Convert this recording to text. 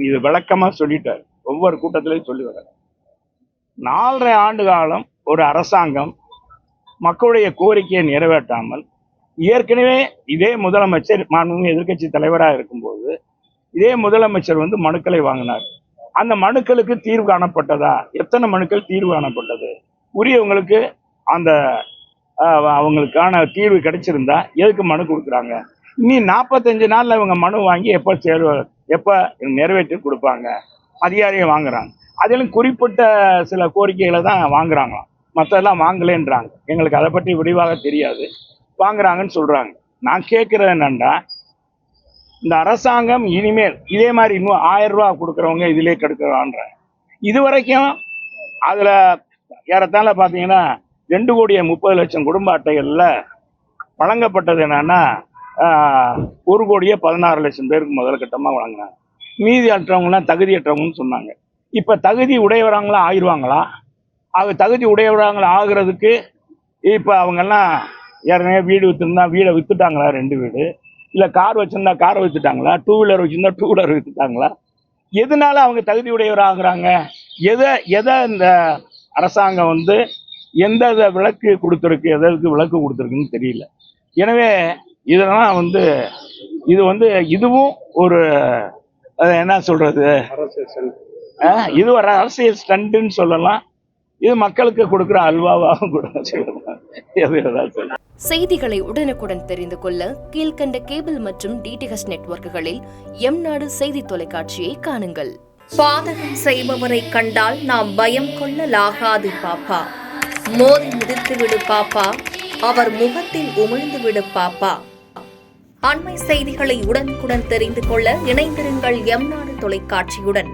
இது விளக்கமா சொல்லிட்டார், ஒவ்வொரு கூட்டத்திலையும் சொல்லி வர்றார். 4.5 ஆண்டு காலம் ஒரு அரசாங்கம் மக்களுடைய கோரிக்கையை நிறைவேற்றாமல், ஏற்கனவே இதே முதலமைச்சர் மாண்புமிகு எதிர்க்கட்சி தலைவராக இருக்கும்போது இதே முதலமைச்சர் மனுக்களை வாங்கினார். அந்த மனுக்களுக்கு தீர்வு காணப்பட்டதா? எத்தனை மனுக்கள் தீர்வு காணப்பட்டது? உரியவங்களுக்கு அந்த அவங்களுக்கான தீர்வு கிடைச்சிருந்தா எதுக்கு மனு கொடுக்குறாங்க? இனி 45 நாள்ல இவங்க மனு வாங்கி எப்ப நிறைவேற்றி கொடுப்பாங்க? அதிகாரியை வாங்குறாங்க. அதிலும் குறிப்பிட்ட சில கோரிக்கைகளை தான் வாங்குறாங்களாம், மற்றெல்லாம் வாங்கலேன்றாங்க. எங்களுக்கு அதை பற்றி விரிவாக தெரியாது, வாங்குறாங்கன்னு சொல்றாங்க. நான் கேட்கறது என்னன்னா, இந்த அரசாங்கம் இனிமேல் இதே மாதிரி இன்னும் 1000 ரூபாய் கொடுக்குறவங்க இதிலே கெடுக்கிறான்ற. இதுவரைக்கும் அதுல ஏறத்தாழ பார்த்தீங்கன்னா 2,30,00,000 குடும்ப அட்டைகள்ல வழங்கப்பட்டது என்னன்னா 1,16,00,000 பேருக்கு முதல் கட்டமா வழங்கினாங்க. மீதி அற்றவங்கலாம் தகுதியற்றவங்கன்னு சொன்னாங்க. இப்ப தகுதி உடையவராங்களா ஆயிடுவாங்களா? அது தகுதி உடையவராங்களா ஆகுறதுக்கு இப்ப அவங்கெல்லாம் ஏற்கனவே வீடு வித்துருந்தா வீடை வித்துட்டாங்களா? 2 வீடு. இல்ல கார் வச்சிருந்தா காரை வித்துட்டாங்களா? 2 வீலர் வச்சிருந்தா 2 வீலர் வித்துட்டாங்களா? எதனால அவங்க தகுதி உடையவராகிறாங்க? எதை இந்த அரசாங்கம் எந்த விலக்கு கொடுத்துருக்கு, எதற்கு விலக்கு கொடுத்துருக்குன்னு தெரியல. எனவே இதெல்லாம் இது இதுவும் ஒரு என்ன சொல்றது, இது ஒரு அரசியல் ஸ்டண்ட்னு சொல்லலாம். இது மக்களுக்கு கொடுக்குற அல்வாவாகவும் கூட சொல்லலாம். செய்திகளை உடனுக்குடன் தெரிந்து கொள்ள கீழ்கண்ட கேபிள் மற்றும் DTH நெட்வொர்க்குகளில் எம்நாடு செய்தி தொலைக்காட்சியை காணுங்கள். பாதகம் செய்பவரை கண்டால் நாம் பயம் கொள்ளலாகாது பாப்பா. மோதி மிதித்து விடு பாப்பா, அவர் முகத்தில் உமிழ்ந்து விடு பாப்பா. அண்மை செய்திகளை உடனுக்குடன் தெரிந்து கொள்ள இணைந்திருங்கள் எம்நாடு தொலைக்காட்சியுடன்.